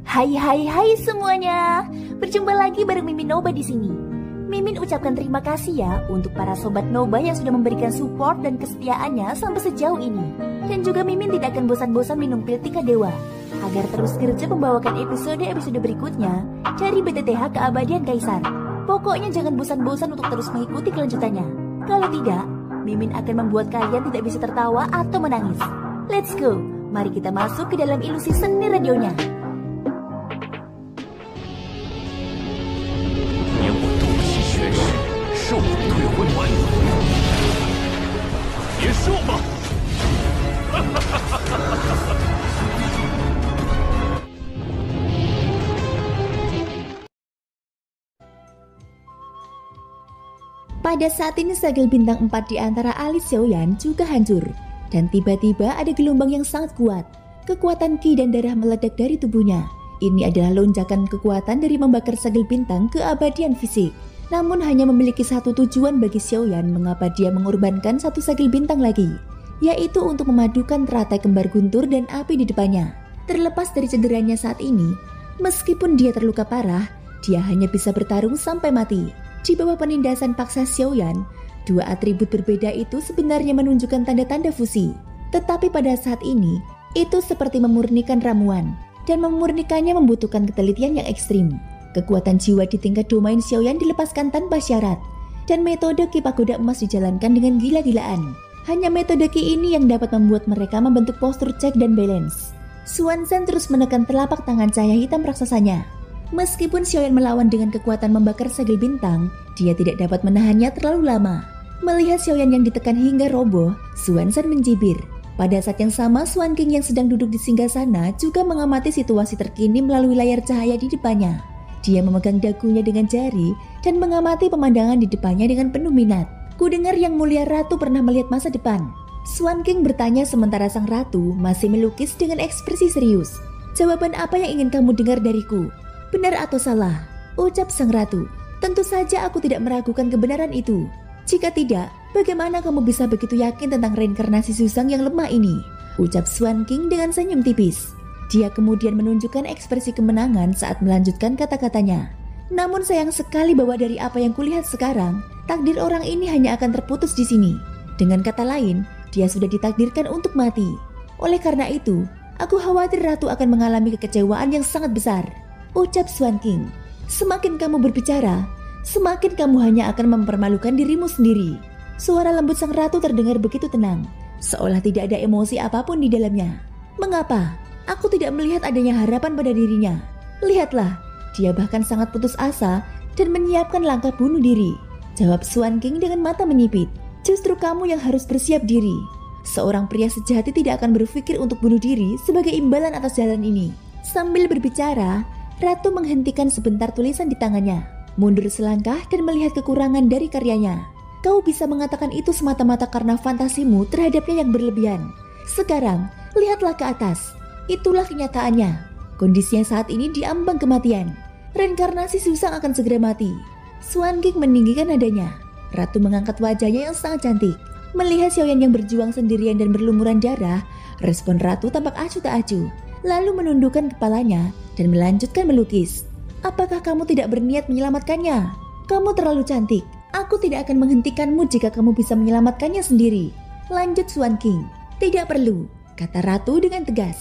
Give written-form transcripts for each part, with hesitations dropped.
Hai semuanya. Berjumpa lagi bareng Mimin Noba di sini. Mimin ucapkan terima kasih ya untuk para sobat Noba yang sudah memberikan support dan kesetiaannya sampai sejauh ini. Dan juga Mimin tidak akan bosan-bosan minum pil Tika Dewa agar terus kerja membawakan episode-episode berikutnya dari BTTH Keabadian Kaisar. Pokoknya jangan bosan-bosan untuk terus mengikuti kelanjutannya. Kalau tidak, Mimin akan membuat kalian tidak bisa tertawa atau menangis. Let's go, mari kita masuk ke dalam ilusi seni radionya. Pada saat ini segel bintang 4 di antara alis Xiaoyan juga hancur. Dan tiba-tiba ada gelombang yang sangat kuat. Kekuatan ki dan darah meledak dari tubuhnya. Ini adalah lonjakan kekuatan dari membakar segel bintang keabadian fisik. Namun hanya memiliki satu tujuan bagi Xiaoyan mengapa dia mengorbankan satu segel bintang lagi. Yaitu untuk memadukan teratai kembar guntur dan api di depannya. Terlepas dari cederanya saat ini, meskipun dia terluka parah, dia hanya bisa bertarung sampai mati. Di bawah penindasan paksa Xiaoyan, dua atribut berbeda itu sebenarnya menunjukkan tanda-tanda fusi. Tetapi pada saat ini, itu seperti memurnikan ramuan. Dan memurnikannya membutuhkan ketelitian yang ekstrim. Kekuatan jiwa di tingkat domain Xiaoyan dilepaskan tanpa syarat. Dan metode Ki Pagoda Emas dijalankan dengan gila-gilaan. Hanya metode Ki ini yang dapat membuat mereka membentuk postur check dan balance. Xuanzan terus menekan telapak tangan cahaya hitam raksasanya. Meskipun Xiaoyan melawan dengan kekuatan membakar segel bintang, dia tidak dapat menahannya terlalu lama. Melihat Xiaoyan yang ditekan hingga roboh, Xuanzan mencibir. Pada saat yang sama, Xuan King yang sedang duduk di singgasana juga mengamati situasi terkini melalui layar cahaya di depannya. Dia memegang dagunya dengan jari dan mengamati pemandangan di depannya dengan penuh minat. Kudengar Yang Mulia Ratu pernah melihat masa depan. Xuan King bertanya sementara sang ratu masih melukis dengan ekspresi serius. Jawaban apa yang ingin kamu dengar dariku? Benar atau salah? Ucap sang ratu. Tentu saja aku tidak meragukan kebenaran itu. Jika tidak, bagaimana kamu bisa begitu yakin tentang reinkarnasi Susang yang lemah ini? Ucap Xuan King dengan senyum tipis. Dia kemudian menunjukkan ekspresi kemenangan saat melanjutkan kata-katanya. Namun sayang sekali bahwa dari apa yang kulihat sekarang, takdir orang ini hanya akan terputus di sini. Dengan kata lain, dia sudah ditakdirkan untuk mati. Oleh karena itu, aku khawatir ratu akan mengalami kekecewaan yang sangat besar. Ucap Xuan King. Semakin kamu berbicara, semakin kamu hanya akan mempermalukan dirimu sendiri. Suara lembut sang ratu terdengar begitu tenang, seolah tidak ada emosi apapun di dalamnya. Mengapa? Aku tidak melihat adanya harapan pada dirinya. Lihatlah, dia bahkan sangat putus asa dan menyiapkan langkah bunuh diri. Jawab Xuan King dengan mata menyipit. Justru kamu yang harus bersiap diri. Seorang pria sejati tidak akan berpikir untuk bunuh diri sebagai imbalan atas jalan ini. Sambil berbicara, Ratu menghentikan sebentar tulisan di tangannya, mundur selangkah dan melihat kekurangan dari karyanya. Kau bisa mengatakan itu semata-mata karena fantasimu terhadapnya yang berlebihan. Sekarang, lihatlah ke atas. Itulah kenyataannya. Kondisinya saat ini diambang kematian. Reinkarnasi Susang akan segera mati. Xuan King meninggikan nadanya. Ratu mengangkat wajahnya yang sangat cantik. Melihat Xiaoyan yang berjuang sendirian dan berlumuran darah, respon Ratu tampak acuh tak acuh. Lalu menundukkan kepalanya dan melanjutkan melukis. Apakah kamu tidak berniat menyelamatkannya? Kamu terlalu cantik. Aku tidak akan menghentikanmu jika kamu bisa menyelamatkannya sendiri. Lanjut Xuan King. Tidak perlu, kata Ratu dengan tegas.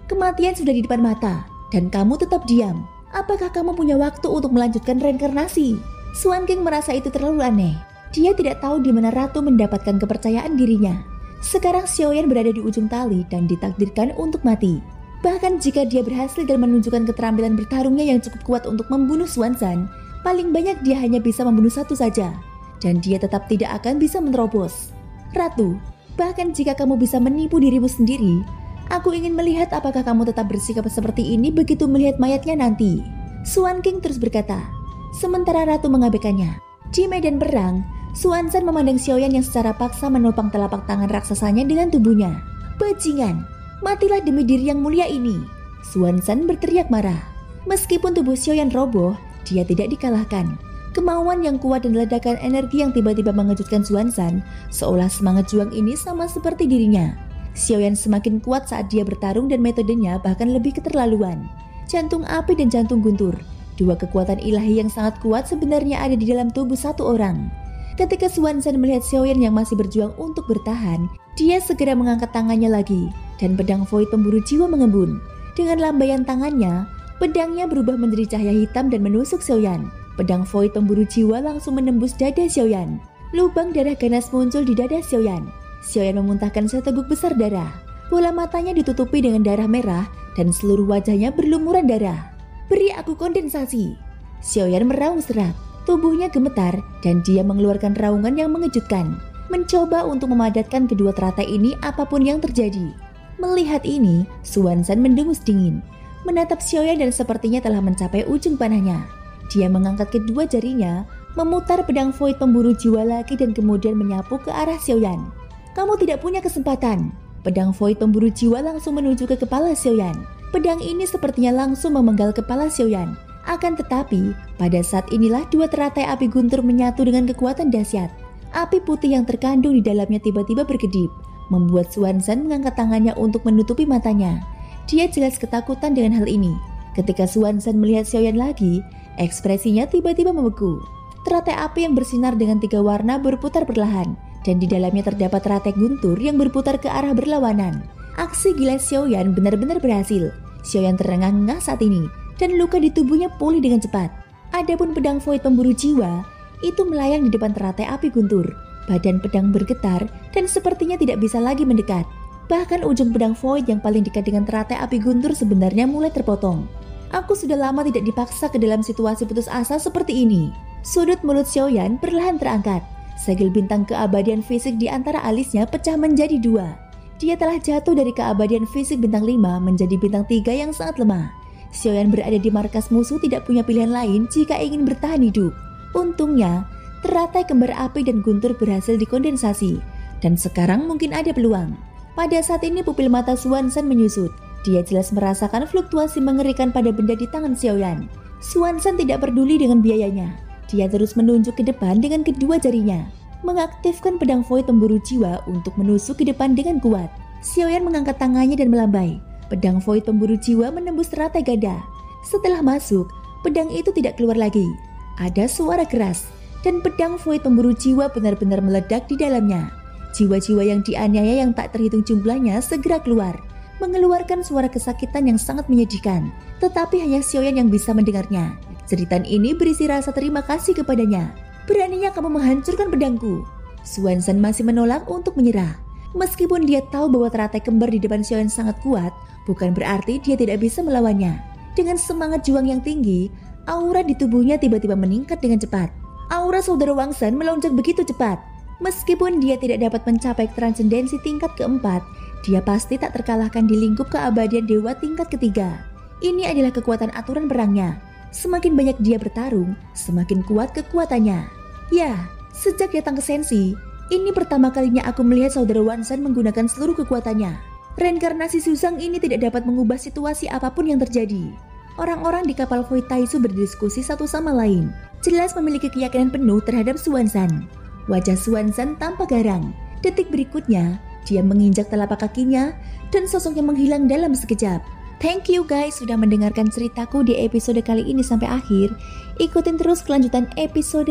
Kematian sudah di depan mata dan kamu tetap diam. Apakah kamu punya waktu untuk melanjutkan reinkarnasi? Xuan King merasa itu terlalu aneh. Dia tidak tahu di mana Ratu mendapatkan kepercayaan dirinya. Sekarang Xiaoyan berada di ujung tali dan ditakdirkan untuk mati. Bahkan jika dia berhasil dan menunjukkan keterampilan bertarungnya yang cukup kuat untuk membunuh Xuanzan, paling banyak dia hanya bisa membunuh satu saja. Dan dia tetap tidak akan bisa menerobos. Ratu, bahkan jika kamu bisa menipu dirimu sendiri, aku ingin melihat apakah kamu tetap bersikap seperti ini begitu melihat mayatnya nanti. Xuan King terus berkata. Sementara Ratu mengabaikannya. Di medan perang, Xuanzan memandang Xiaoyan yang secara paksa menopang telapak tangan raksasanya dengan tubuhnya. Bajingan! Matilah demi diri yang mulia ini. Xuanzan berteriak marah. Meskipun tubuh Xiaoyan roboh, dia tidak dikalahkan. Kemauan yang kuat dan ledakan energi yang tiba-tiba mengejutkan Xuanzan, seolah semangat juang ini sama seperti dirinya. Xiaoyan semakin kuat saat dia bertarung dan metodenya bahkan lebih keterlaluan. jantung api dan jantung guntur. Dua kekuatan ilahi yang sangat kuat sebenarnya ada di dalam tubuh satu orang. Ketika Swanson melihat Xiaoyan yang masih berjuang untuk bertahan, dia segera mengangkat tangannya lagi dan pedang void pemburu jiwa mengembun. Dengan lambaian tangannya, pedangnya berubah menjadi cahaya hitam dan menusuk Xiaoyan. Pedang void pemburu jiwa langsung menembus dada Xiaoyan. Lubang darah ganas muncul di dada Xiaoyan. Xiaoyan memuntahkan seteguk besar darah. Bola matanya ditutupi dengan darah merah dan seluruh wajahnya berlumuran darah. "Beri aku kondensasi." Xiaoyan meraung serak. Tubuhnya gemetar dan dia mengeluarkan raungan yang mengejutkan, mencoba untuk memadatkan kedua teratai ini apapun yang terjadi. Melihat ini, Swanson mendengus dingin, menatap Xiaoyan dan sepertinya telah mencapai ujung panahnya. Dia mengangkat kedua jarinya, memutar pedang void pemburu jiwa lagi dan kemudian menyapu ke arah Xiaoyan. "Kamu tidak punya kesempatan." Pedang void pemburu jiwa langsung menuju ke kepala Xiaoyan. Pedang ini sepertinya langsung memenggal kepala Xiaoyan. Akan tetapi, pada saat inilah dua teratai api guntur menyatu dengan kekuatan dahsyat. Api putih yang terkandung di dalamnya tiba-tiba berkedip, membuat Swanson mengangkat tangannya untuk menutupi matanya. Dia jelas ketakutan dengan hal ini. Ketika Swanson melihat Xiaoyan lagi, ekspresinya tiba-tiba membeku. Teratai api yang bersinar dengan 3 warna berputar perlahan, dan di dalamnya terdapat teratai guntur yang berputar ke arah berlawanan. Aksi gila Xiaoyan benar-benar berhasil. Xiaoyan terengah-engah saat ini, dan luka di tubuhnya pulih dengan cepat. Adapun pedang void pemburu jiwa itu melayang di depan teratai api guntur. Badan pedang bergetar dan sepertinya tidak bisa lagi mendekat. Bahkan ujung pedang void yang paling dekat dengan teratai api guntur sebenarnya mulai terpotong. "Aku sudah lama tidak dipaksa ke dalam situasi putus asa seperti ini." Sudut mulut Xiaoyan perlahan terangkat. Segel bintang keabadian fisik di antara alisnya pecah menjadi 2. Dia telah jatuh dari keabadian fisik bintang 5 menjadi bintang 3 yang sangat lemah. Xiaoyan berada di markas musuh tidak punya pilihan lain jika ingin bertahan hidup. Untungnya, teratai kembar api dan guntur berhasil dikondensasi, dan sekarang mungkin ada peluang. Pada saat ini pupil mata Swanson menyusut. Dia jelas merasakan fluktuasi mengerikan pada benda di tangan Xiaoyan. Swanson tidak peduli dengan biayanya. Dia terus menunjuk ke depan dengan kedua jarinya, mengaktifkan pedang void pemburu jiwa untuk menusuk ke depan dengan kuat. Xiaoyan mengangkat tangannya dan melambai. Pedang void pemburu jiwa menembus teratai gada. Setelah masuk, pedang itu tidak keluar lagi. Ada suara keras, dan pedang void pemburu jiwa benar-benar meledak di dalamnya. Jiwa-jiwa yang dianiaya yang tak terhitung jumlahnya segera keluar, mengeluarkan suara kesakitan yang sangat menyedihkan. Tetapi hanya Xiaoyan yang bisa mendengarnya. Jeritan ini berisi rasa terima kasih kepadanya. "Beraninya kamu menghancurkan pedangku." Swanson masih menolak untuk menyerah. Meskipun dia tahu bahwa teratai kembar di depan Xiaoyan sangat kuat, bukan berarti dia tidak bisa melawannya. Dengan semangat juang yang tinggi, aura di tubuhnya tiba-tiba meningkat dengan cepat. Aura saudara Wangsan melonjak begitu cepat. Meskipun dia tidak dapat mencapai transendensi tingkat keempat, dia pasti tak terkalahkan di lingkup keabadian dewa tingkat ketiga. Ini adalah kekuatan aturan perangnya. Semakin banyak dia bertarung, semakin kuat kekuatannya. Ya, sejak datang ke Sensi, ini pertama kalinya aku melihat saudara Wangsan menggunakan seluruh kekuatannya. Reinkarnasi Susang ini tidak dapat mengubah situasi apapun yang terjadi. Orang-orang di kapal Void Taisu berdiskusi satu sama lain, jelas memiliki keyakinan penuh terhadap Swanson. Wajah Swanson tampak garang. Detik berikutnya, dia menginjak telapak kakinya dan sosoknya menghilang dalam sekejap. Thank you guys sudah mendengarkan ceritaku di episode kali ini sampai akhir. Ikutin terus kelanjutan episode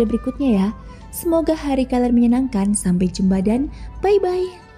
berikutnya ya. Semoga hari kalian menyenangkan. Sampai jumpa dan bye-bye.